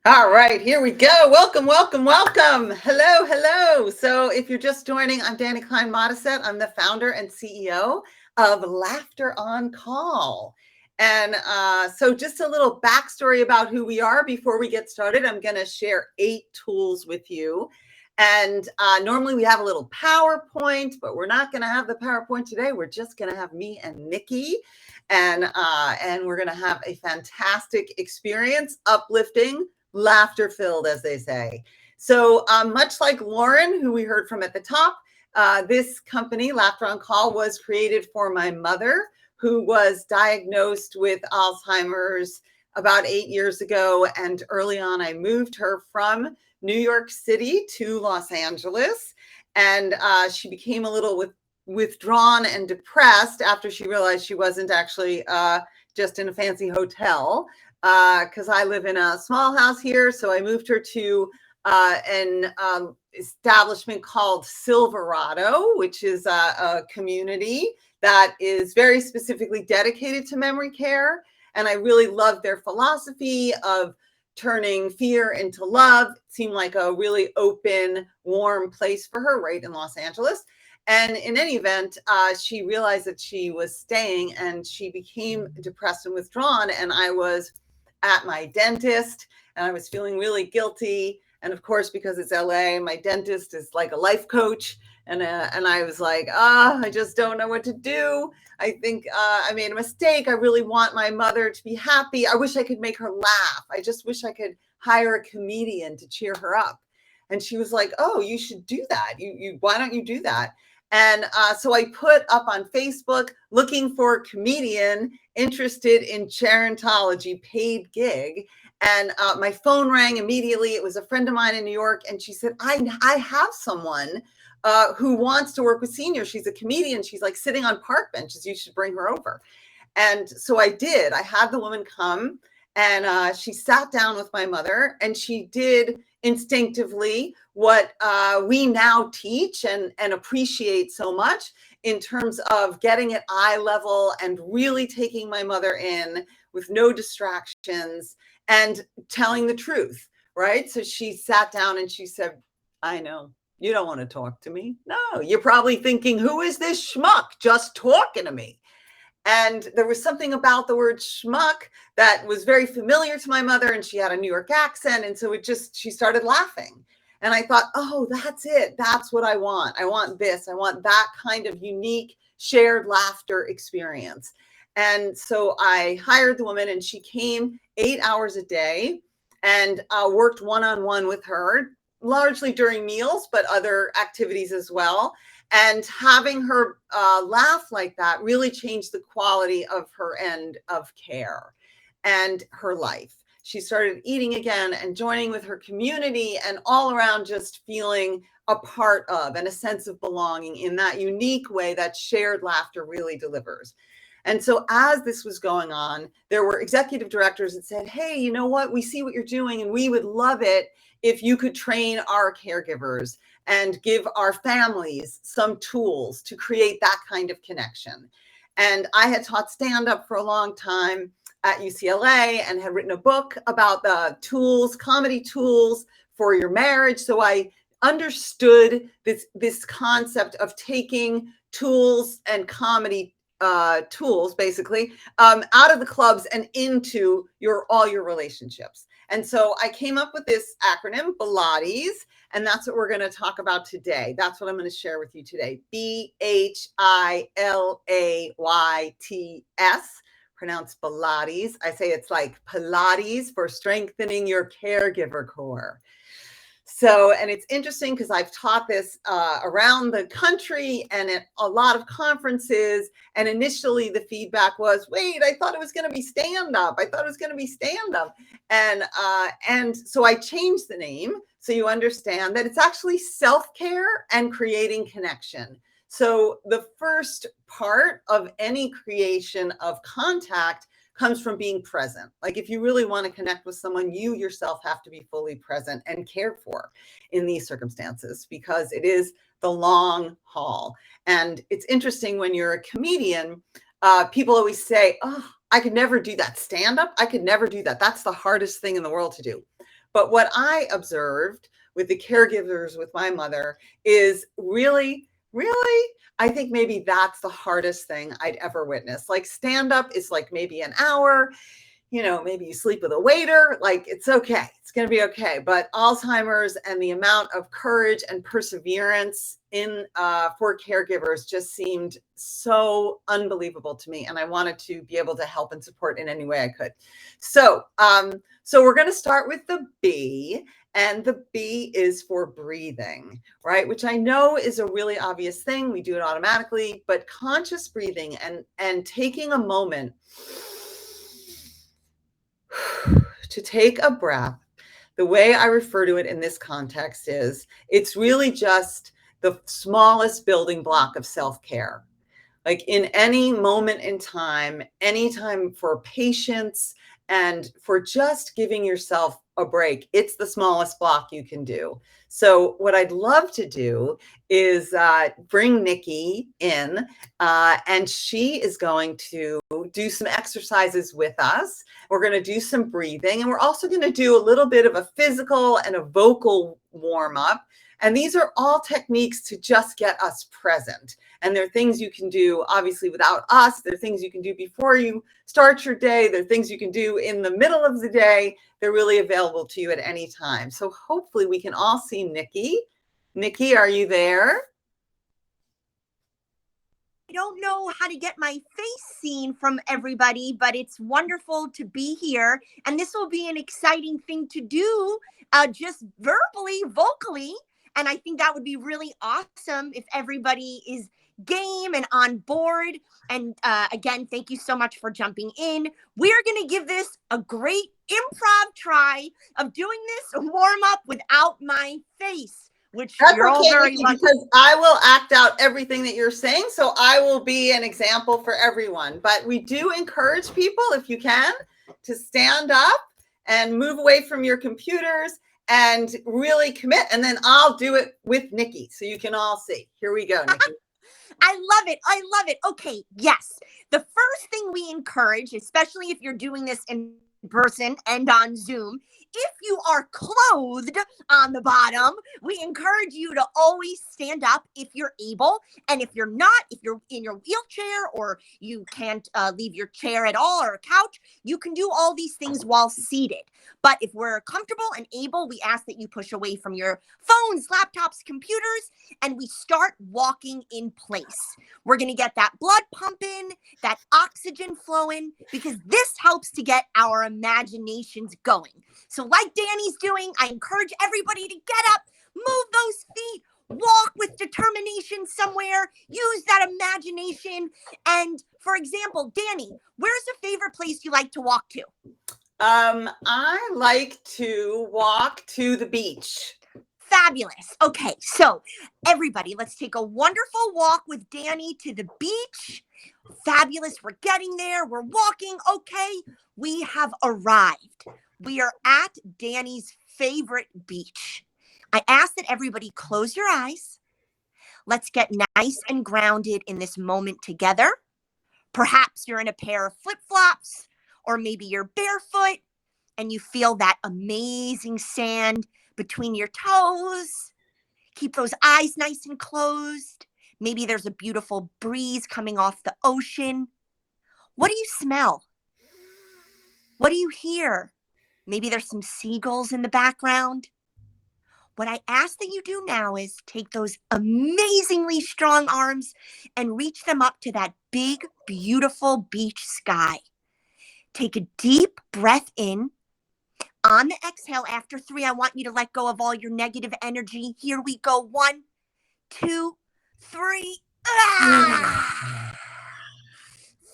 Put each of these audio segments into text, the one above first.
All right, here we go. Welcome, welcome, welcome. Hello, hello. So if you're just joining, I'm Dani Klein Modisett. I'm the founder and CEO of Laughter on Call. And so just a little backstory about who we are before we get started. I'm going to share 8 tools with you. And normally we have a little PowerPoint, but we're not going to have the PowerPoint today. We're just going to have me and Nikki. And we're going to have a fantastic experience, uplifting, laughter-filled, as they say. So much like Lauren, who we heard from at the top, this company, Laughter on Call, was created for my mother, who was diagnosed with Alzheimer's about 8 years ago. And early on, I moved her from New York City to Los Angeles. And she became a little withdrawn and depressed after she realized she wasn't actually just in a fancy hotel. Because I live in a small house here. So I moved her to an establishment called Silverado, which is a community that is very specifically dedicated to memory care. And I really loved their philosophy of turning fear into love. It seemed like a really open, warm place for her right in Los Angeles. And in any event, she realized that she was staying and she became depressed and withdrawn. And I was at my dentist and I was feeling really guilty. And of course, because it's LA, my dentist is like a life coach. And I was like, I just don't know what to do. I think I made a mistake. I really want my mother to be happy. I wish I could make her laugh. I just wish I could hire a comedian to cheer her up. And she was like, oh, you should do that. Why don't you do that? And so I put up on Facebook looking for a comedian interested in gerontology, paid gig. And my phone rang immediately. It was a friend of mine in New York. And she said, I have someone who wants to work with seniors. She's a comedian. She's like sitting on park benches. You should bring her over. And so I did. I had the woman come and she sat down with my mother and she did instinctively what we now teach and appreciate so much in terms of getting at eye level and really taking my mother in with no distractions and telling the truth, right? So she sat down and she said, I know, you don't want to talk to me. No, you're probably thinking, who is this schmuck just talking to me? And there was something about the word schmuck that was very familiar to my mother, and she had a New York accent. And so she started laughing. And I thought, oh, that's it. That's what I want. I want this. I want that kind of unique shared laughter experience. And so I hired the woman and she came 8 hours a day and worked one-on-one with her, largely during meals, but other activities as well. And having her laugh like that really changed the quality of her end of care and her life. She started eating again and joining with her community and all around just feeling a part of and a sense of belonging in that unique way that shared laughter really delivers. And so as this was going on, there were executive directors that said, hey, you know what? We see what you're doing and we would love it if you could train our caregivers and give our families some tools to create that kind of connection. And I had taught stand-up for a long time at UCLA and had written a book about the tools, comedy tools for your marriage. So I understood this concept of taking tools and comedy tools basically out of the clubs and into all your relationships. And so I came up with this acronym, Pilates, and that's what we're going to talk about today. That's what I'm going to share with you today. BHILAYTS, pronounced Pilates. I say it's like Pilates for strengthening your caregiver core. So, and it's interesting because I've taught this around the country and at a lot of conferences. And initially the feedback was, wait, I thought it was going to be stand-up. I thought it was going to be stand-up. And so I changed the name so you understand that it's actually self-care and creating connection. So the first part of any creation of contact comes from being present. Like if you really want to connect with someone, you yourself have to be fully present and cared for in these circumstances because it is the long haul. And it's interesting when you're a comedian, people always say, oh, I could never do that stand up. I could never do that. That's the hardest thing in the world to do. But what I observed with the caregivers with my mother is really, really, I think maybe that's the hardest thing I'd ever witnessed. Like stand up is like maybe an hour, maybe you sleep with a waiter, like it's okay. It's going to be okay. But Alzheimer's and the amount of courage and perseverance for caregivers just seemed so unbelievable to me. And I wanted to be able to help and support in any way I could. So we're going to start with the B. And the B is for breathing, right? Which I know is a really obvious thing. We do it automatically, but conscious breathing and taking a moment to take a breath. The way I refer to it in this context is it's really just the smallest building block of self-care. Like in any moment in time, anytime for patience and for just giving yourself a break, it's the smallest block you can do. So what I'd love to do is bring Nikki in, and she is going to do some exercises with us. We're going to do some breathing, and we're also going to do a little bit of a physical and a vocal warm-up. And these are all techniques to just get us present. And they're things you can do, obviously, without us. They're things you can do before you start your day. They're things you can do in the middle of the day. They're really available to you at any time. So hopefully we can all see Nikki. Nikki, are you there? I don't know how to get my face seen from everybody, but it's wonderful to be here. And this will be an exciting thing to do, just verbally, vocally. And I think that would be really awesome if everybody is game and on board. And again, thank you so much for jumping in. We're going to give this a great improv try of doing this warm up without my face, which That's you're all okay, very Nikki, lucky. because I will act out everything that you're saying. So I will be an example for everyone. But we do encourage people, if you can, to stand up and move away from your computers and really commit. And then I'll do it with Nikki so you can all see. Here we go, Nikki. I love it. I love it. Okay, yes. The first thing we encourage, especially if you're doing this in person and on Zoom, if you are clothed on the bottom, we encourage you to always stand up if you're able. And if you're not, if you're in your wheelchair or you can't leave your chair at all or a couch, you can do all these things while seated. But if we're comfortable and able, we ask that you push away from your phones, laptops, computers, and we start walking in place. We're going to get that blood pumping, that oxygen flowing, because this helps to get our imaginations going. So like Dani's doing, I encourage everybody to get up, move those feet, walk with determination somewhere, use that imagination. And for example, Dani, where's a favorite place you like to walk to? I like to walk to the beach. Fabulous. Okay, so everybody, let's take a wonderful walk with Dani to the beach. Fabulous. We're getting there. We're walking. Okay, we have arrived. We are at Dani's favorite beach. I ask that everybody close your eyes. Let's get nice and grounded in this moment together. Perhaps you're in a pair of flip-flops, or maybe you're barefoot and you feel that amazing sand between your toes. Keep those eyes nice and closed. Maybe there's a beautiful breeze coming off the ocean. What do you smell? What do you hear? Maybe there's some seagulls in the background. What I ask that you do now is take those amazingly strong arms and reach them up to that big, beautiful beach sky. Take a deep breath in. On the exhale, after 3, I want you to let go of all your negative energy. Here we go. 1, 2, 3. Ah!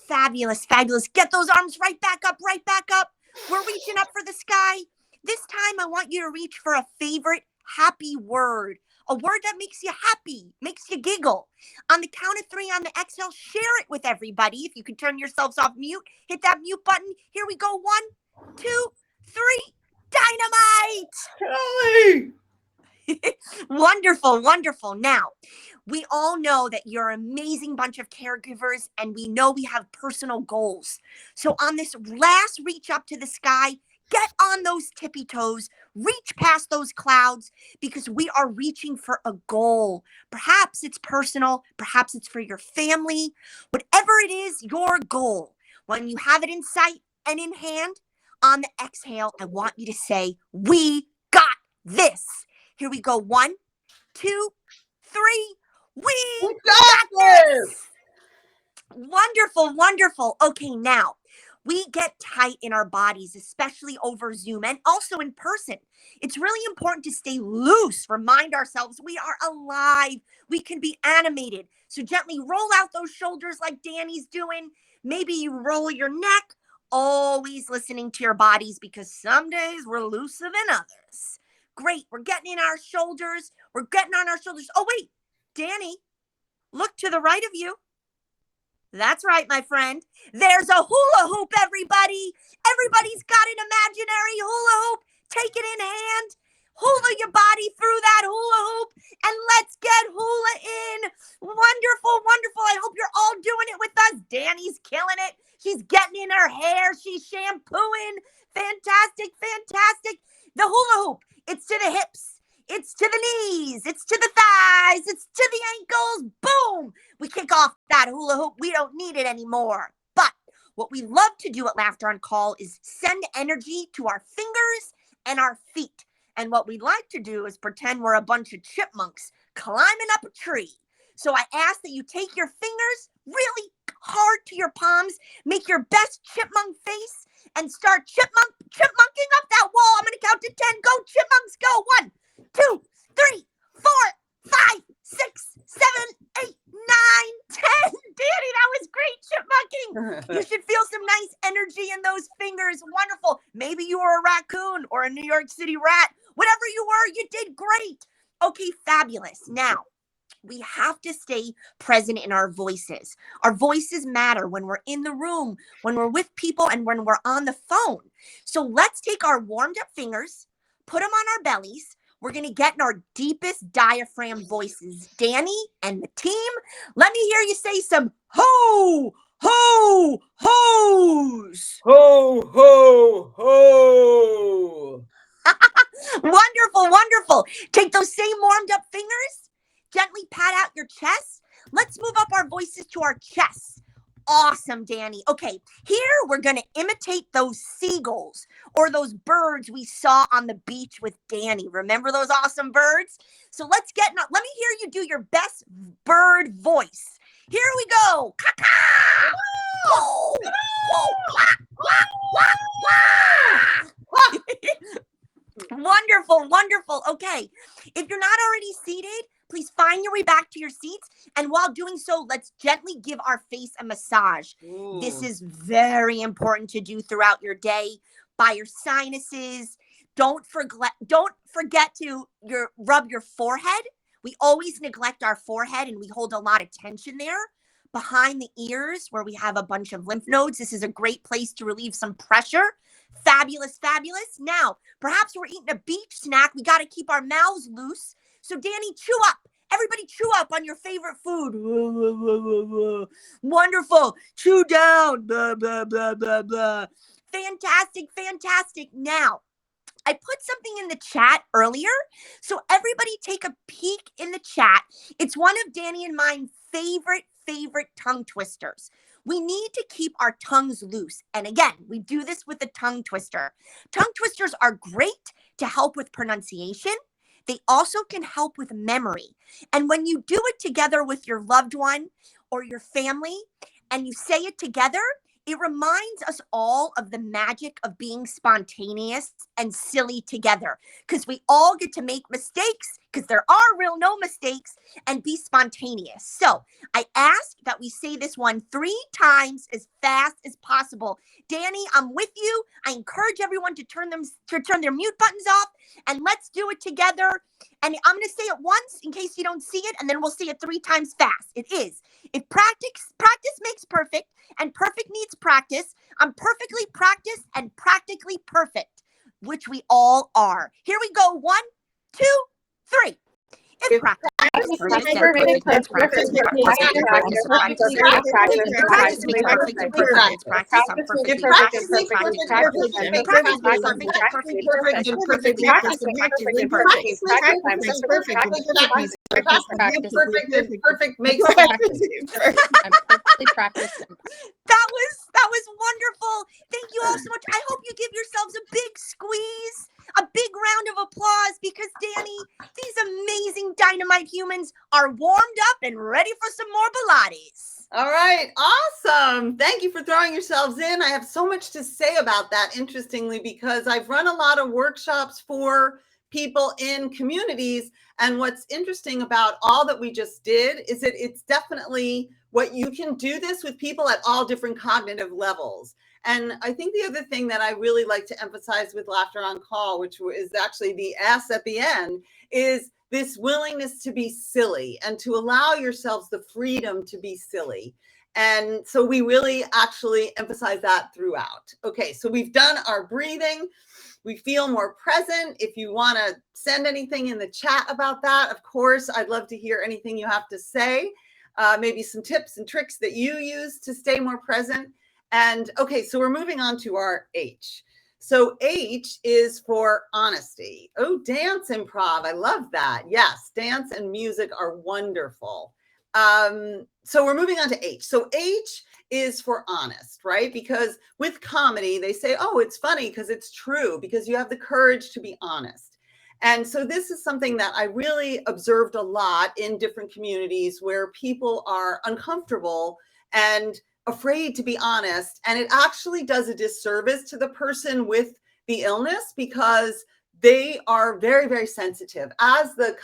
Fabulous, fabulous. Get those arms right back up, right back up. We're reaching up for the sky. This time, I want you to reach for a favorite happy word. A word that makes you happy, makes you giggle. On the count of 3 on the exhale, share it with everybody. If you can turn yourselves off mute, hit that mute button. Here we go. 1, 2, 3. Dynamite! Wonderful, wonderful. Now, we all know that you're an amazing bunch of caregivers, and we know we have personal goals. So on this last reach up to the sky, get on those tippy toes, reach past those clouds because we are reaching for a goal. Perhaps it's personal, perhaps it's for your family, whatever it is, your goal. When you have it in sight and in hand, on the exhale, I want you to say, we got this. Here we go. 1, 2, 3. We got this. Wonderful, wonderful. Okay, now we get tight in our bodies, especially over Zoom and also in person. It's really important to stay loose, remind ourselves we are alive. We can be animated. So gently roll out those shoulders like Dani's doing. Maybe you roll your neck, always listening to your bodies because some days we're looser than others. Great, we're getting in our shoulders. We're getting on our shoulders. Oh, wait, Dani, look to the right of you. That's right, my friend. There's a hula hoop, everybody. Everybody's got an imaginary hula hoop. Take it in hand. Hula your body through that hula hoop. And let's get hula in. Wonderful, wonderful. I hope you're all doing it with us. Dani's killing it. She's getting in her hair. She's shampooing. Fantastic, fantastic. The hula hoop. It's to the hips. It's to the knees. It's to the thighs. It's to the ankles. Boom. We kick off that hula hoop. We don't need it anymore. But what we love to do at Laughter on Call is send energy to our fingers and our feet. And what we like to do is pretend we're a bunch of chipmunks climbing up a tree. So I ask that you take your fingers really hard to your palms, make your best chipmunk face, and start chipmunking up that wall. I'm going to count to 10. Go, chipmunks, go. 1, 2, 3, 4, 5, 6, 7, 8, 9, 10. Dani, that was great chipmunking. You should feel some nice energy in those fingers. Wonderful. Maybe you were a raccoon or a New York City rat. Whatever you were, you did great. Okay, fabulous. Now, we have to stay present in our voices. Our voices matter when we're in the room, when we're with people, and when we're on the phone. So let's take our warmed up fingers, put them on our bellies. We're going to get in our deepest diaphragm voices. Dani and the team, let me hear you say some ho, ho, ho's. Ho, ho, ho. Wonderful, wonderful. Take those same warmed up fingers. Gently pat out your chest. Let's move up our voices to our chests. Awesome, Dani. Okay, here we're going to imitate those seagulls or those birds we saw on the beach with Dani. Remember those awesome birds? So let me hear you do your best bird voice. Here we go. Caw-caw! Oh, oh, wah, wah, wah, wah. Wonderful, wonderful. Okay, if you're not already seated, please find your way back to your seats. And while doing so, let's gently give our face a massage. Ooh. This is very important to do throughout your day by your sinuses. Don't forget to rub your forehead. We always neglect our forehead and we hold a lot of tension there. Behind the ears where we have a bunch of lymph nodes. This is a great place to relieve some pressure. Fabulous, fabulous. Now, perhaps we're eating a beach snack. We got to keep our mouths loose. So Dani, chew up. Everybody chew up on your favorite food. Wonderful. Chew down. Blah, blah, blah, blah, blah. Fantastic, fantastic. Now, I put something in the chat earlier. So everybody take a peek in the chat. It's one of Dani and mine favorite tongue twisters. We need to keep our tongues loose. And again, we do this with a tongue twister. Tongue twisters are great to help with pronunciation. They also can help with memory. And when you do it together with your loved one or your family and you say it together, it reminds us all of the magic of being spontaneous and silly together because we all get to make mistakes because there are no mistakes and be spontaneous. So I ask that we say this one 3 times as fast as possible. Dani, I'm with you. I encourage everyone to turn their mute buttons off and let's do it together. And I'm going to say it once in case you don't see it, and then we'll say it 3 times fast. It is, if practice makes perfect, and perfect needs practice, I'm perfectly practiced and practically perfect, which we all are. Here we go. 1, 2, 3. If practice Perfect makes I'm perfectly practiced. That was wonderful. Thank you all so much. I hope you give yourselves a big squeeze, a big round of applause, because Dani, these amazing dynamite humans are warmed up and ready for some more Pilates. All right, awesome. Thank you for throwing yourselves in. I have so much to say about that, interestingly, because I've run a lot of workshops for people in communities. And what's interesting about all that we just did is that it's definitely what you can do this with people at all different cognitive levels. And I think the other thing that I really like to emphasize with Laughter on Call, which is actually the S at the end, is this willingness to be silly and to allow yourselves the freedom to be silly. And so we really actually emphasize that throughout. Okay, so we've done our breathing. We feel more present. If you want to send anything in the chat about that, of course, I'd love to hear anything you have to say. Maybe some tips and tricks that you use to stay more present. And okay, so we're moving on to our H. So H is for honesty. Oh, dance improv. I love that. Yes, dance and music are wonderful. So we're moving on to H. So H is for honest, right? Because with comedy, they say, oh, it's funny because it's true, because you have the courage to be honest. And so this is something that I really observed a lot in different communities where people are uncomfortable and afraid to be honest. And it actually does a disservice to the person with the illness because they are very, very sensitive. As the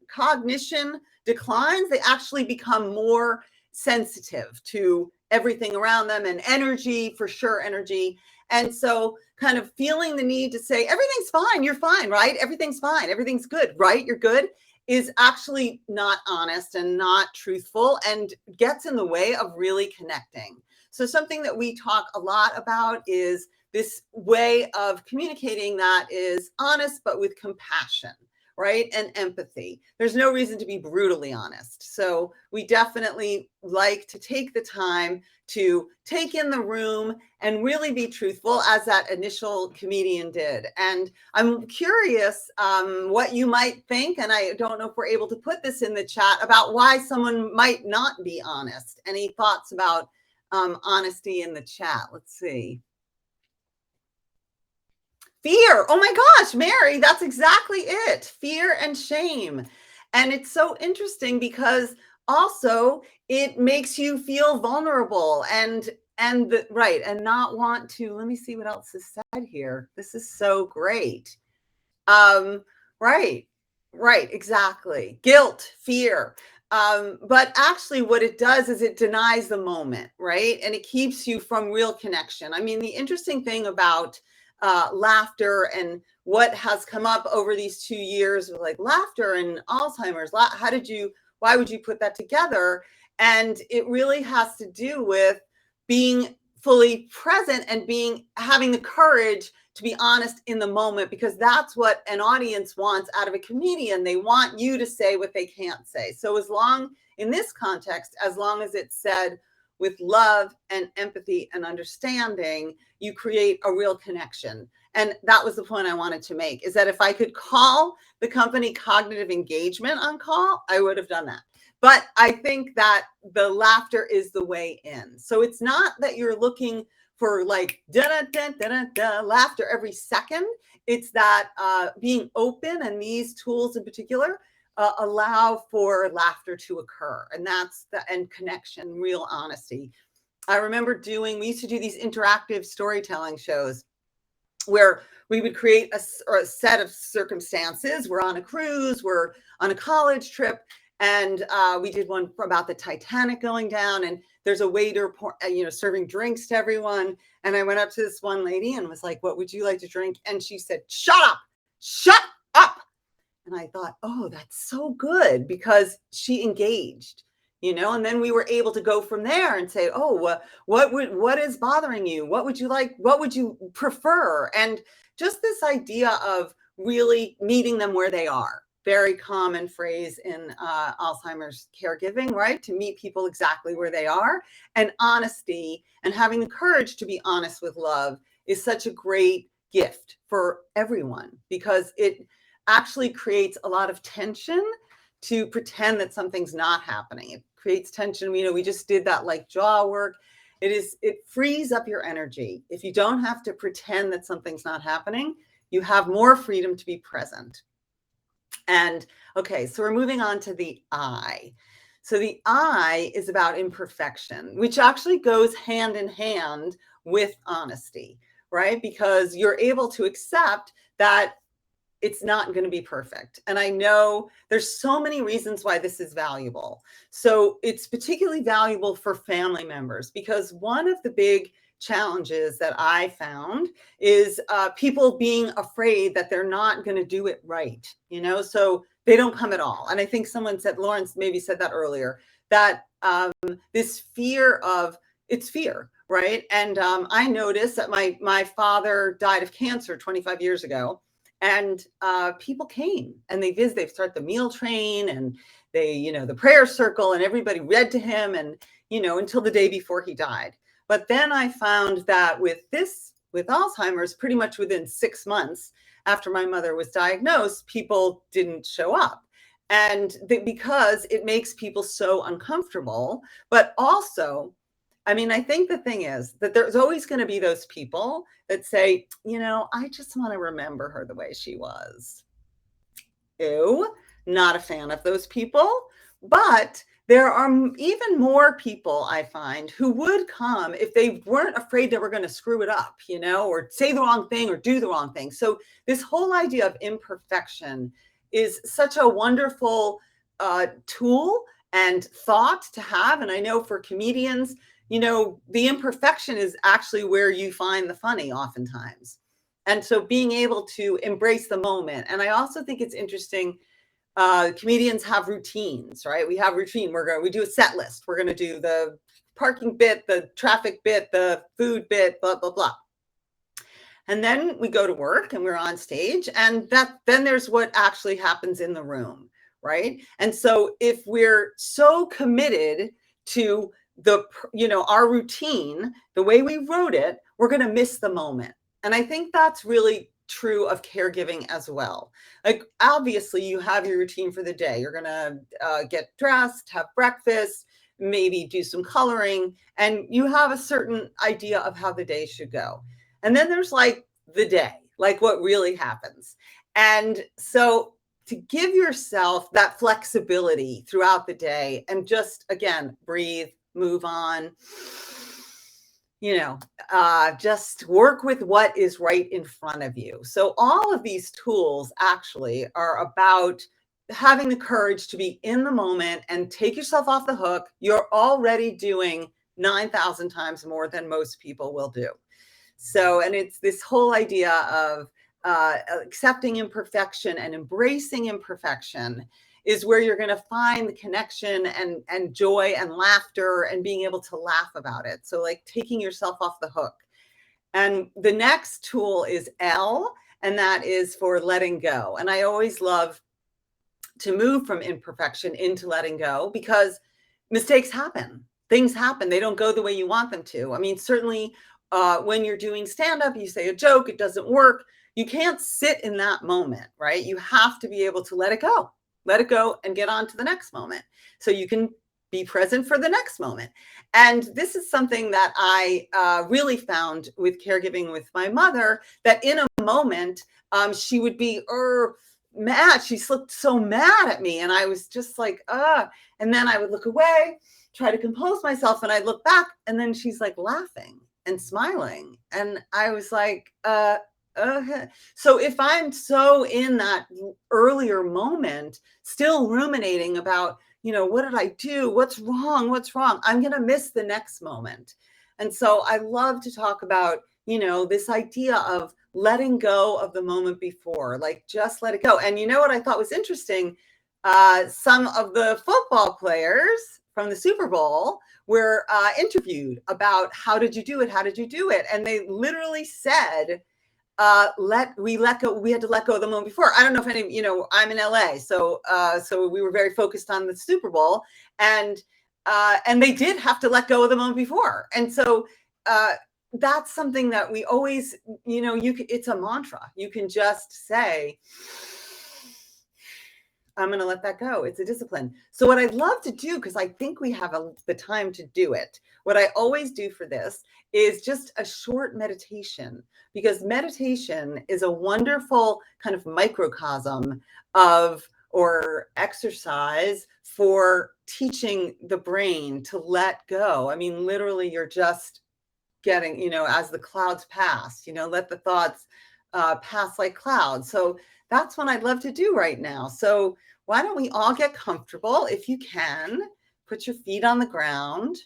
cognition declines, they actually become more sensitive to everything around them, and energy, for sure, energy. And so kind of feeling the need to say, everything's fine, you're fine, right? Everything's fine, everything's good, right? You're good, is actually not honest and not truthful and gets in the way of really connecting. So something that we talk a lot about is this way of communicating that is honest, but with compassion, right? And empathy. There's no reason to be brutally honest. So we definitely like to take the time to take in the room and really be truthful, as that initial comedian did. And I'm curious what you might think, and I don't know if we're able to put this in the chat, about why someone might not be honest. Any thoughts about honesty in the chat? Let's see. Fear. Oh my gosh, Mary, that's exactly it. Fear and shame. And it's so interesting because also it makes you feel vulnerable and right, and not want to. Let me see what else is said here. This is so great. Right, exactly. Guilt, fear. But actually what it does is it denies the moment, right? And it keeps you from real connection. I mean, the interesting thing about laughter and what has come up over these 2 years with like laughter and Alzheimer's, why would you put that together? And it really has to do with being fully present and having the courage to be honest in the moment, because that's what an audience wants out of a comedian. They want you to say what they can't say. So in this context, as long as it's said with love and empathy and understanding, you create a real connection. And that was the point I wanted to make, is that if I could call the company Cognitive Engagement on Call, I would have done that. But I think that the laughter is the way in. So it's not that you're looking for like laughter every second. It's that being open, and these tools in particular allow for laughter to occur. And that's and connection, real honesty. I remember we used to do these interactive storytelling shows where we would create a set of circumstances. We're on a cruise, we're on a college trip, and we did one about the Titanic going down, and there's a waiter, serving drinks to everyone. And I went up to this one lady and was like, what would you like to drink? And she said, shut up. And I thought, oh, that's so good, because she engaged, and then we were able to go from there and say, oh, what is bothering you? What would you like? What would you prefer? And just this idea of really meeting them where they are. very common phrase in Alzheimer's caregiving, right? To meet people exactly where they are. And honesty and having the courage to be honest with love is such a great gift for everyone, because it actually creates a lot of tension to pretend that something's not happening. It creates tension. We just did that like jaw work. It frees up your energy. If you don't have to pretend that something's not happening, you have more freedom to be present. And okay, so we're moving on to the I. So the I is about imperfection, which actually goes hand in hand with honesty, right? Because you're able to accept that it's not going to be perfect. And I know there's so many reasons why this is valuable. So it's particularly valuable for family members, because one of the big challenges that I found is people being afraid that they're not going to do it right, so they don't come at all. And I think someone said, Lawrence maybe said that earlier, that this fear of, it's fear, right? And I noticed that my father died of cancer 25 years ago. And people came and they visited. They start the meal train, and they, the prayer circle, and everybody read to him, and until the day before he died. But then I found that with Alzheimer's, pretty much within 6 months after my mother was diagnosed, people didn't show up. And because it makes people so uncomfortable. But also, I think the thing is that there's always going to be those people that say, I just want to remember her the way she was. Ew, not a fan of those people. But there are even more people, I find, who would come if they weren't afraid they were going to screw it up, or say the wrong thing or do the wrong thing. So this whole idea of imperfection is such a wonderful tool and thought to have. And I know for comedians, the imperfection is actually where you find the funny oftentimes. And so being able to embrace the moment. And I also think it's interesting, comedians have routines, right? We have routine. We do a set list. We're going to do the parking bit, the traffic bit, the food bit, blah, blah, blah. And then we go to work and we're on stage, and then there's what actually happens in the room, right? And so if we're so committed to our routine, the way we wrote it, we're going to miss the moment. And I think that's really true of caregiving as well. Like, obviously you have your routine for the day. You're going to get dressed, have breakfast, maybe do some coloring, and you have a certain idea of how the day should go. And then there's like the day, like what really happens. And so to give yourself that flexibility throughout the day and just, again, breathe, move on, just work with what is right in front of you. So all of these tools actually are about having the courage to be in the moment and take yourself off the hook. You're already doing 9,000 times more than most people will do. So, and it's this whole idea of accepting imperfection and embracing imperfection is where you're going to find the connection and joy and laughter and being able to laugh about it. So like taking yourself off the hook. And the next tool is L, and that is for letting go. And I always love to move from imperfection into letting go, because mistakes happen. Things happen. They don't go the way you want them to. Certainly when you're doing stand-up, you say a joke, it doesn't work. You can't sit in that moment, right? You have to be able to let it go and get on to the next moment so you can be present for the next moment. And this is something that I really found with caregiving with my mother, that in a moment, she would be mad. She looked so mad at me. And I was just like, and then I would look away, try to compose myself. And I'd look back, and then she's like laughing and smiling. And I was like, so if I'm so in that earlier moment, still ruminating about, what did I do? What's wrong? I'm going to miss the next moment. And so I love to talk about, this idea of letting go of the moment before, like just let it go. And you know what I thought was interesting? Some of the football players from the Super Bowl were interviewed about how did you do it? And they literally said, we had to let go of the moment before. I don't know if any, I'm in LA, so we were very focused on the Super Bowl, and they did have to let go of the moment before, and so that's something that we always, it's a mantra. You can just say, I'm going to let that go. It's a discipline. So what I'd love to do, because I think we have the time to do it, what I always do for this is just a short meditation, because meditation is a wonderful kind of microcosm or exercise for teaching the brain to let go. I mean, literally, you're just getting, as the clouds pass, let the thoughts pass like clouds. So that's what I'd love to do right now. So why don't we all get comfortable? If you can, put your feet on the ground.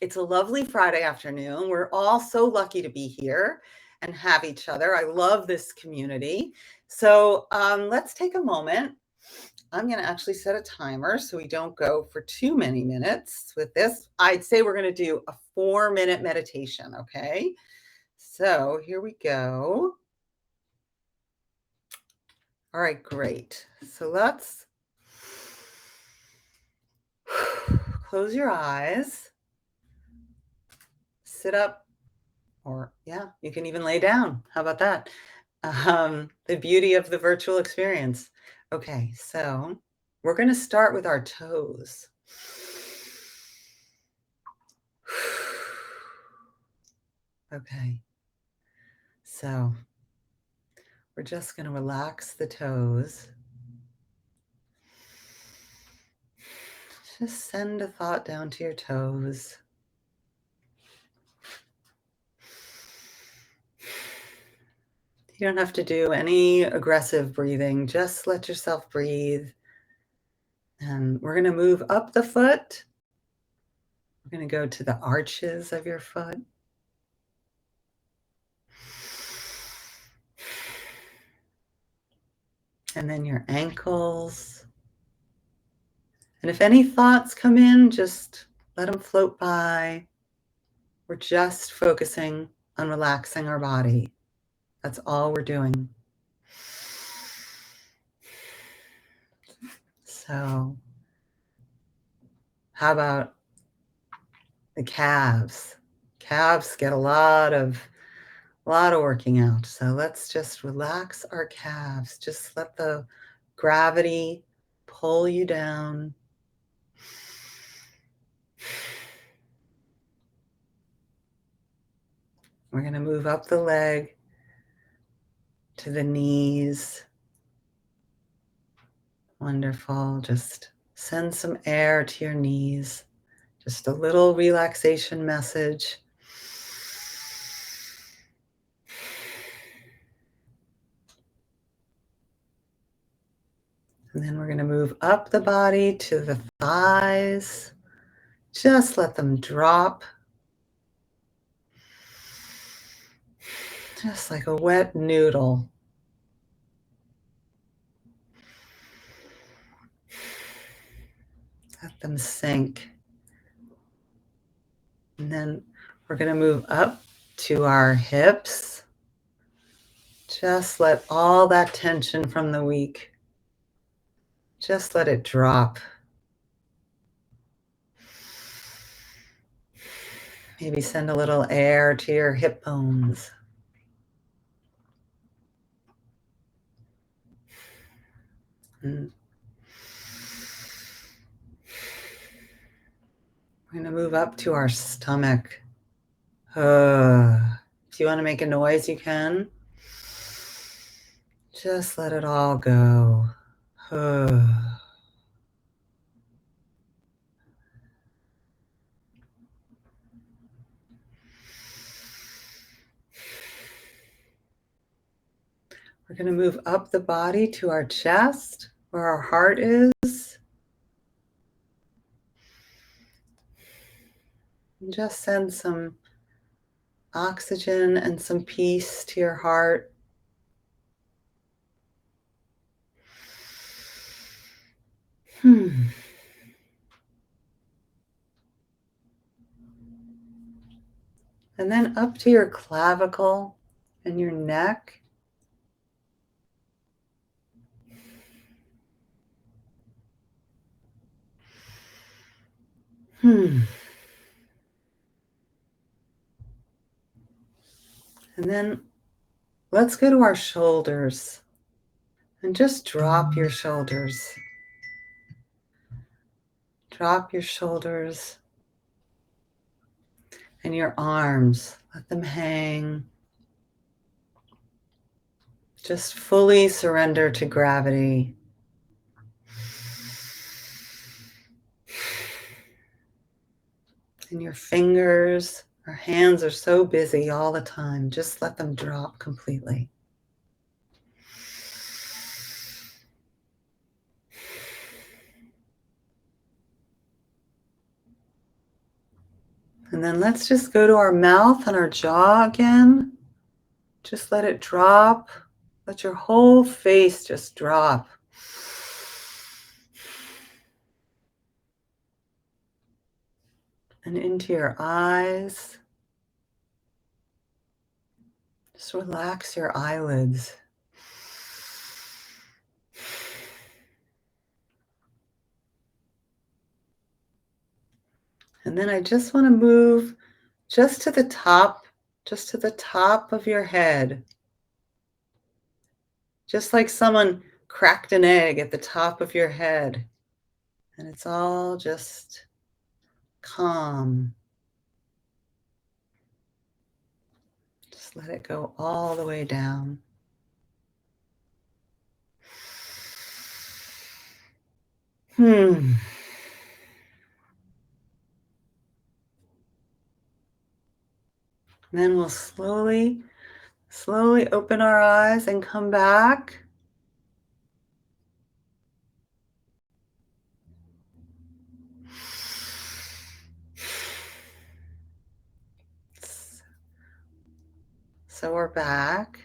It's a lovely Friday afternoon. We're all so lucky to be here and have each other. I love this community. So let's take a moment. I'm going to actually set a timer so we don't go for too many minutes with this. I'd say we're going to do a 4-minute meditation, okay? So here we go. All right, great. So let's close your eyes, sit up, or you can even lay down. How about that? The beauty of the virtual experience. Okay, so we're going to start with our toes. Okay, so we're just going to relax the toes. Just send a thought down to your toes. You don't have to do any aggressive breathing. Just let yourself breathe. And we're going to move up the foot. We're going to go to the arches of your foot. And then your ankles. And if any thoughts come in, just let them float by. We're just focusing on relaxing our body. That's all we're doing. So, how about the calves? Calves get a lot of working out. So let's just relax our calves. Just let the gravity pull you down. We're going to move up the leg to the knees. Wonderful. Just send some air to your knees. Just a little relaxation message. And then we're going to move up the body to the thighs. Just let them drop. Just like a wet noodle. Let them sink. And then we're going to move up to our hips. Just let all that tension from the week, just let it drop. Maybe send a little air to your hip bones. And we're going to move up to our stomach. If you want to make a noise, you can. Just let it all go. We're going to move up the body to our chest, where our heart is. And just send some oxygen and some peace to your heart. And then up to your clavicle and your neck. And then let's go to our shoulders and just drop your shoulders. Drop your shoulders and your arms. Let them hang. Just fully surrender to gravity. And your fingers, our hands are so busy all the time. Just let them drop completely. And then let's just go to our mouth and our jaw again. Just let it drop. Let your whole face just drop. And into your eyes. Just relax your eyelids. And then I just want to move just to the top of your head. Just like someone cracked an egg at the top of your head. And it's all just calm. Just let it go all the way down. And then we'll slowly open our eyes and come back. So we're back.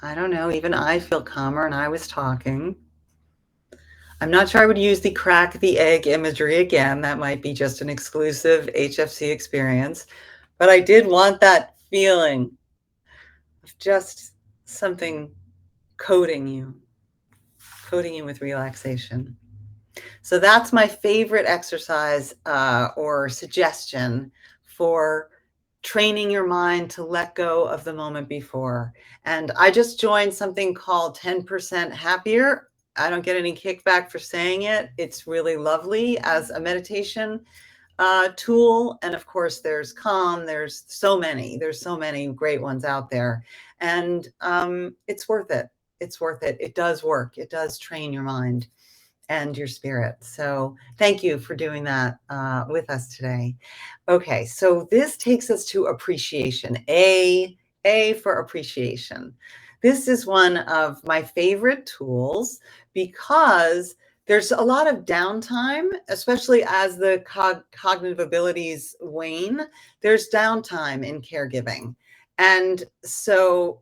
I don't know, even I feel calmer and I was talking. I'm not sure I would use the crack the egg imagery again. That might be just an exclusive HFC experience. But I did want that feeling of just something coating you with relaxation. So that's my favorite exercise or suggestion for training your mind to let go of the moment before. And I just joined something called 10% Happier. I don't get any kickback for saying it. It's really lovely as a meditation tool. And of course, there's Calm. There's so many great ones out there. And it's worth it. It's worth it. It does work. It does train your mind and your spirit. So thank you for doing that with us today. Okay, so this takes us to appreciation. A for appreciation. This is one of my favorite tools because there's a lot of downtime, especially as the cognitive abilities wane. There's downtime in caregiving. And so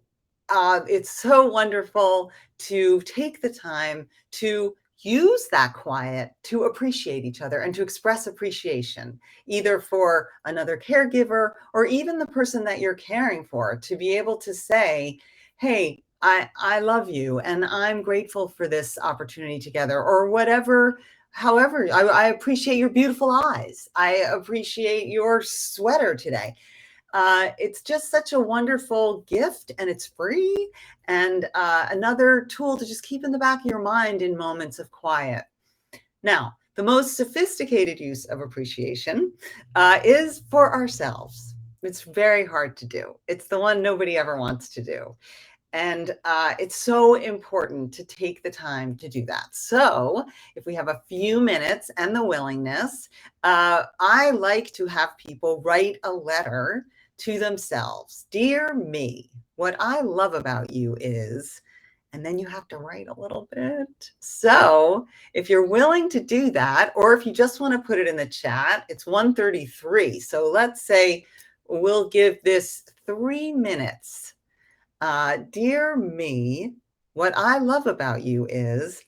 it's so wonderful to take the time to use that quiet to appreciate each other and to express appreciation, either for another caregiver or even the person that you're caring for, to be able to say, hey, I love you and I'm grateful for this opportunity together, or whatever. However, I appreciate your beautiful eyes. I appreciate your sweater today. It's just such a wonderful gift, and it's free, and another tool to just keep in the back of your mind in moments of quiet. Now, the most sophisticated use of appreciation is for ourselves. It's very hard to do. It's the one nobody ever wants to do. And it's so important to take the time to do that. So if we have a few minutes and the willingness, I like to have people write a letter to themselves. Dear me, what I love about you is, and then you have to write a little bit. So if you're willing to do that, or if you just want to put it in the chat, it's 1:33. So let's say we'll give this 3 minutes. Dear me, what I love about you is,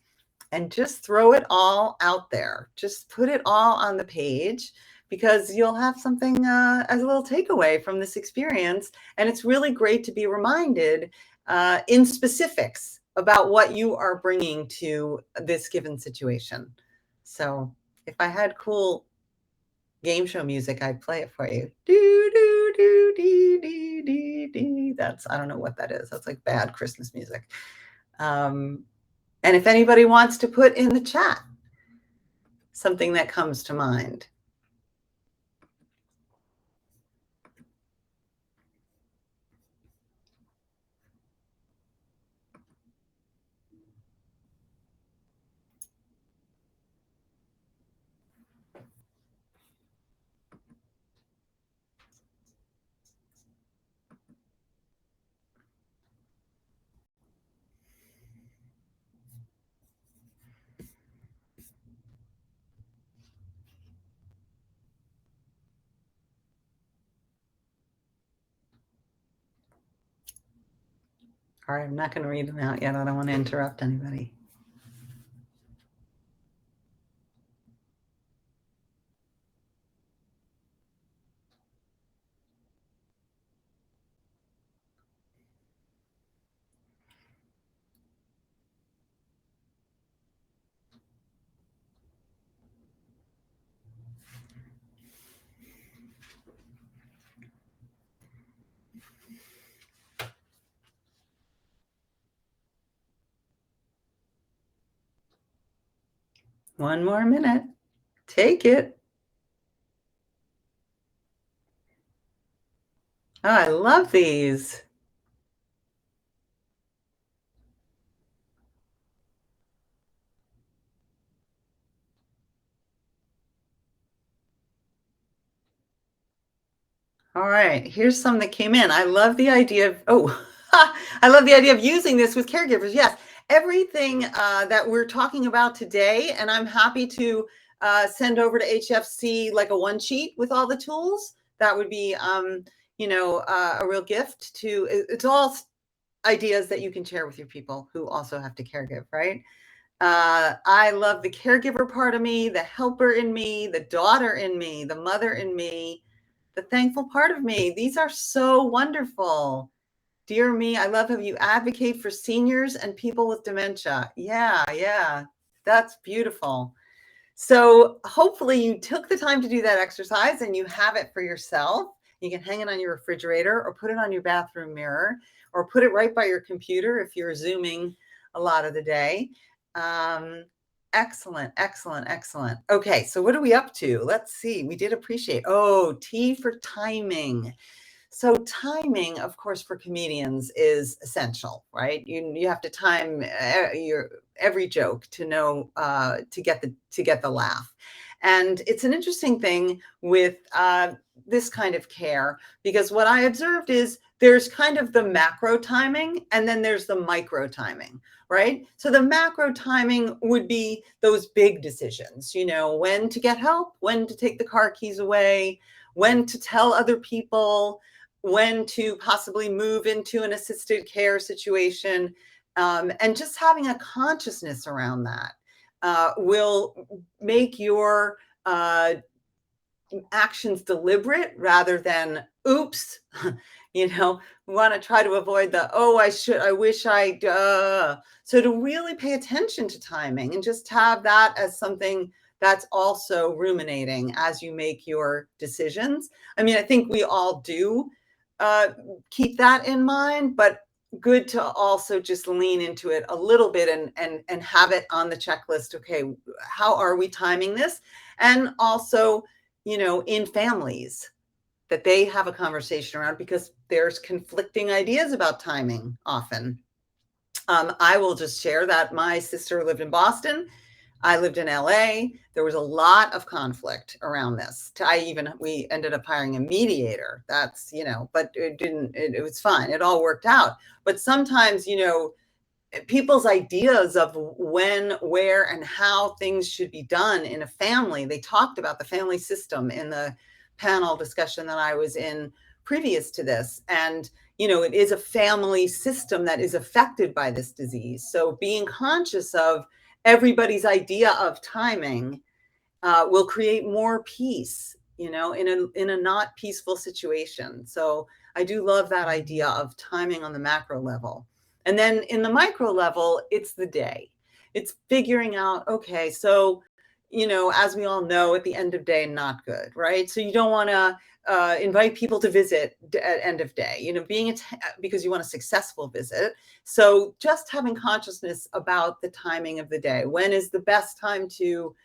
and just throw it all out there. Just put it all on the page, because you'll have something as a little takeaway from this experience. And it's really great to be reminded in specifics about what you are bringing to this given situation. So if I had cool game show music, I'd play it for you. Do, do, do, dee, dee, dee, dee. That's, I don't know what that is. That's like bad Christmas music. And if anybody wants to put in the chat something that comes to mind. All right, I'm not going to read them out yet. I don't want to interrupt anybody. One more minute. Take it. Oh, I love these. All right, here's some that came in. I love the idea of, I love the idea of using this with caregivers. Yes, everything that we're talking about today, and I'm happy to send over to HFC like a one sheet with all the tools. That would be, a real gift to, it's all ideas that you can share with your people who also have to caregive, right? I love the caregiver part of me, the helper in me, the daughter in me, the mother in me, the thankful part of me. These are so wonderful. Dear me, I love how you advocate for seniors and people with dementia. Yeah, that's beautiful. So hopefully you took the time to do that exercise and you have it for yourself. You can hang it on your refrigerator or put it on your bathroom mirror or put it right by your computer if you're Zooming a lot of the day. Excellent. Okay, so what are we up to? Let's see. We did appreciate. Oh, T for timing. So timing, of course, for comedians is essential, right? You have to time your every joke to know to get the laugh. And it's an interesting thing with this kind of care, because what I observed is there's kind of the macro timing and then there's the micro timing, right? So the macro timing would be those big decisions, when to get help, when to take the car keys away, when to tell other people, when to possibly move into an assisted care situation, and just having a consciousness around that will make your actions deliberate rather than oops. We want to try to avoid the I wish I so to really pay attention to timing and just have that as something that's also ruminating as you make your decisions. I mean, I think we all do keep that in mind, but good to also just lean into it a little bit and have it on the checklist. Okay, how are we timing this? And also, in families, that they have a conversation around, because there's conflicting ideas about timing often. I will just share that my sister lived in Boston. I lived in LA. There was a lot of conflict around this. We ended up hiring a mediator. That's, but it was fine. It all worked out. But sometimes, people's ideas of when, where, and how things should be done in a family. They talked about the family system in the panel discussion that I was in previous to this. And, it is a family system that is affected by this disease. So being conscious of everybody's idea of timing will create more peace, in a not peaceful situation. So I do love that idea of timing on the macro level. And then in the micro level, it's the day. It's figuring out, okay, so, as we all know, at the end of day, not good, right? So you don't want to invite people to visit at end of day, because you want a successful visit. So just having consciousness about the timing of the day. When is the best time to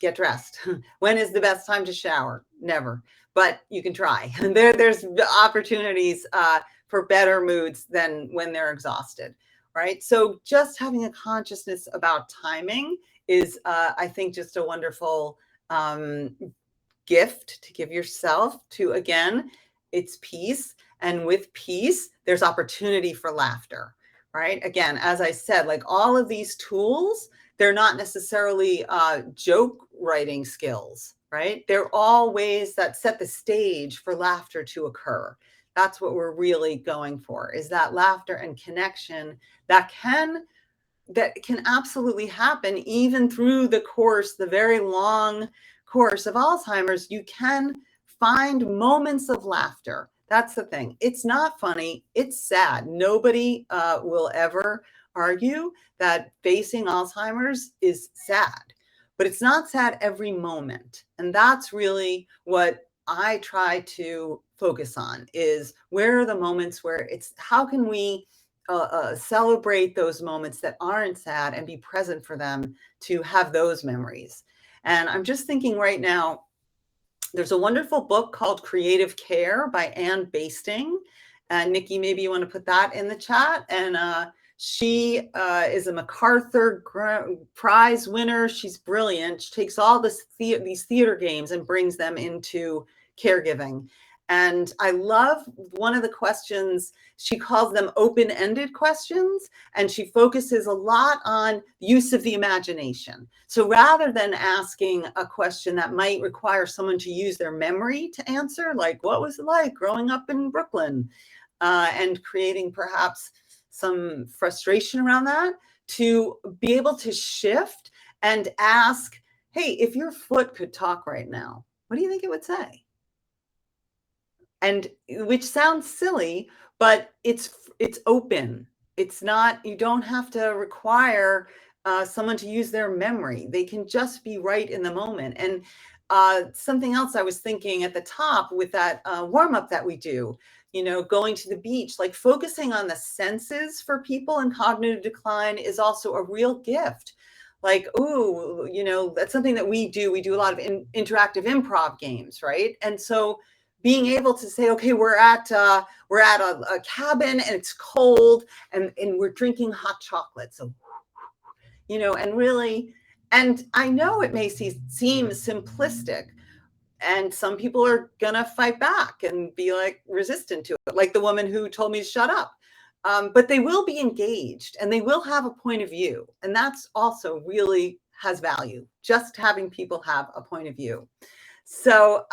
get dressed? When is the best time to shower? Never, but you can try. There's opportunities for better moods than when they're exhausted, right? So just having a consciousness about timing is, I think, just a wonderful gift to give yourself to, again, it's peace. And with peace, there's opportunity for laughter, right? Again, as I said, like all of these tools, they're not necessarily joke writing skills, right? They're all ways that set the stage for laughter to occur. That's what we're really going for, is that laughter and connection that can absolutely happen even through the very long course of Alzheimer's. You can find moments of laughter. That's the thing. It's not funny. It's sad. Nobody will ever argue that facing Alzheimer's is sad, but it's not sad every moment. And that's really what I try to focus on, is where are the moments where it's, how can we celebrate those moments that aren't sad and be present for them to have those memories. And I'm just thinking right now, there's a wonderful book called Creative Care by Ann Basting. And Nikki, maybe you want to put that in the chat. And she is a MacArthur Prize winner. She's brilliant. She takes all these theater games and brings them into caregiving. And I love one of the questions, she calls them open-ended questions, and she focuses a lot on use of the imagination. So rather than asking a question that might require someone to use their memory to answer, like what was it like growing up in Brooklyn, and creating perhaps some frustration around that, to be able to shift and ask, hey, if your foot could talk right now, what do you think it would say? And which sounds silly, but it's open. It's not, you don't have to require someone to use their memory. They can just be right in the moment. And something else I was thinking at the top with that warm up that we do, going to the beach, like focusing on the senses for people in cognitive decline is also a real gift. Like, ooh, that's something that we do. We do a lot of interactive improv games, right? And so being able to say, okay, we're at a cabin and it's cold and we're drinking hot chocolate. So, and really, and I know it may seem simplistic, and some people are gonna fight back and be like resistant to it, like the woman who told me to shut up. But they will be engaged and they will have a point of view. And that's also really has value, just having people have a point of view. So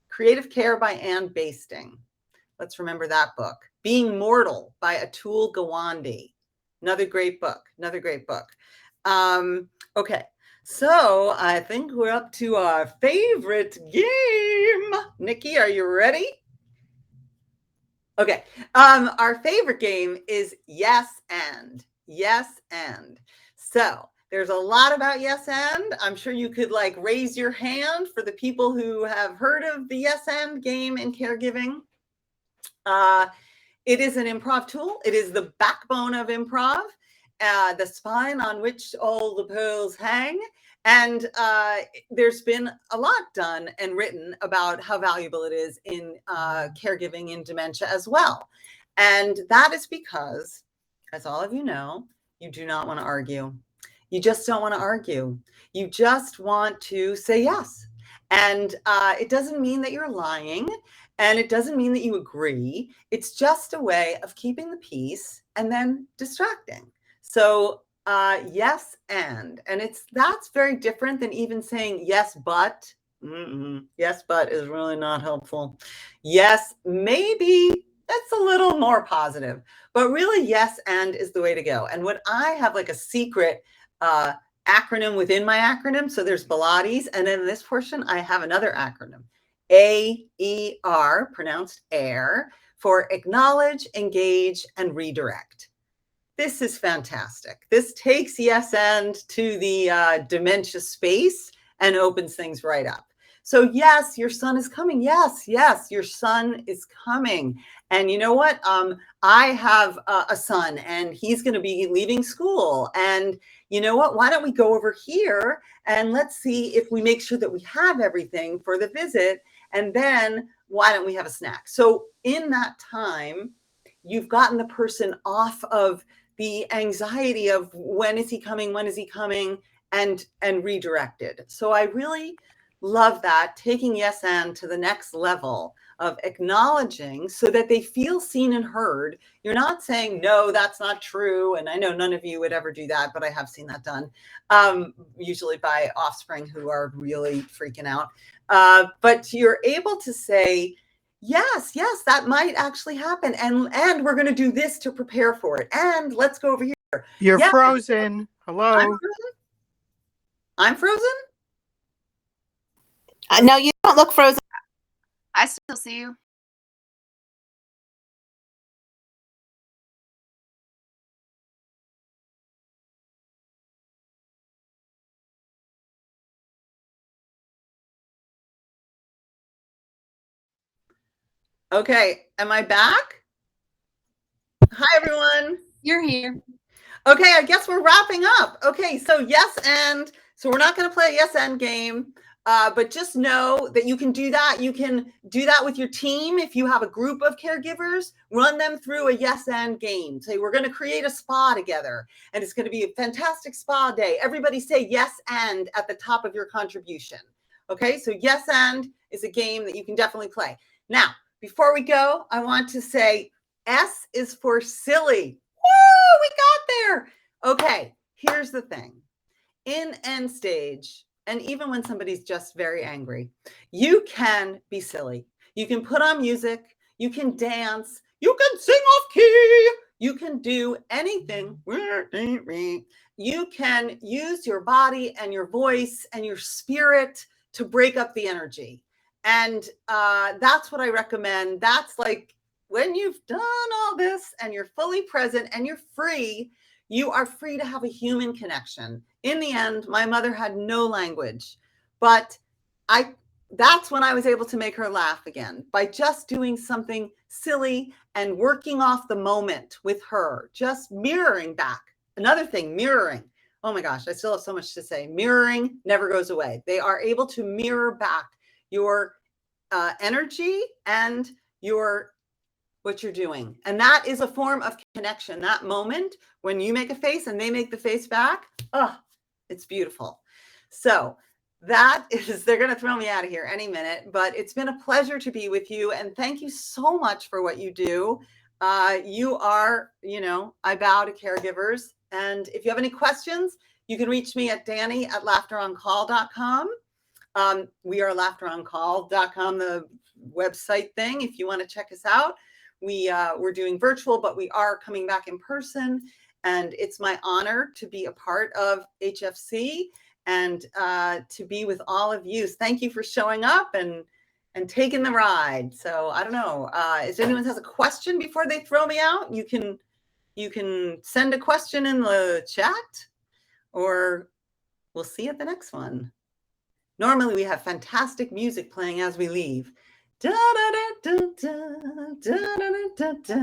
Creative Care by Ann Basting. Let's remember that book. Being Mortal by Atul Gawande. Another great book. Okay, so I think we're up to our favorite game. Nikki, are you ready? Okay, our favorite game is Yes and. Yes and. So there's a lot about yes and. I'm sure you could like raise your hand for the people who have heard of the yes and game in caregiving. It is an improv tool. It is the backbone of improv, the spine on which all the pearls hang. And there's been a lot done and written about how valuable it is in caregiving in dementia as well. And that is because, as all of you know, you do not want to argue. You just don't want to argue. You just want to say yes. And it doesn't mean that you're lying. And it doesn't mean that you agree. It's just a way of keeping the peace and then distracting. So yes and that's very different than even saying yes, but. Yes, but is really not helpful. Yes, maybe. That's a little more positive. But really, yes and is the way to go. And when I have like a secret acronym within my acronym. So there's Pilates. And then in this portion, I have another acronym, AER, pronounced AIR, for acknowledge, engage, and redirect. This is fantastic. This takes Yes and to the dementia space and opens things right up. So yes, your son is coming. Yes, your son is coming. And you know what? I have a son and he's going to be leaving school. And you know what? Why don't we go over here and let's see if we make sure that we have everything for the visit. And then why don't we have a snack? So in that time, you've gotten the person off of the anxiety of when is he coming, and redirected. So I really love that, taking Yes and to the next level of acknowledging so that they feel seen and heard. You're not saying, no, that's not true. And I know none of you would ever do that, but I have seen that done, usually by offspring who are really freaking out. But you're able to say, yes, that might actually happen. And we're going to do this to prepare for it. And let's go over here. You're frozen. Hello. I'm frozen? No, you don't look frozen. I still see you. Okay. Am I back? Hi, everyone. You're here. Okay, I guess we're wrapping up. Okay, so yes and. So we're not going to play a yes and game, but just know that you can do that. You can do that with your team. If you have a group of caregivers, run them through a yes and game. Say, we're going to create a spa together, and it's going to be a fantastic spa day. Everybody say yes and at the top of your contribution. Okay, so yes and is a game that you can definitely play. Now, before we go, I want to say S is for silly. Woo, we got there. Okay, here's the thing. In end stage, and even when somebody's just very angry, you can be silly. You can put on music, you can dance, you can sing off key, you can do anything. You can use your body and your voice and your spirit to break up the energy. And that's what I recommend. That's like when you've done all this and you're fully present and you're free, you are free to have a human connection. In the end, my mother had no language, but that's when I was able to make her laugh again, by just doing something silly and working off the moment with her, just mirroring back. Another thing, mirroring. Oh my gosh, I still have so much to say. Mirroring never goes away. They are able to mirror back your energy and what you're doing. And that is a form of connection. That moment when you make a face and they make the face back, oh, it's beautiful. So that is, they're going to throw me out of here any minute, but it's been a pleasure to be with you. And thank you so much for what you do. You are, I bow to caregivers. And if you have any questions, you can reach me at Dani@laughteroncall.com. We are laughteroncall.com, the website thing, if you want to check us out. We're doing virtual, but we are coming back in person. And it's my honor to be a part of HFC and to be with all of you. Thank you for showing up and taking the ride. So I don't know, if anyone has a question before they throw me out, you can send a question in the chat, or we'll see you at the next one. Normally we have fantastic music playing as we leave. Da, da, da, da, da, da, da, da, da.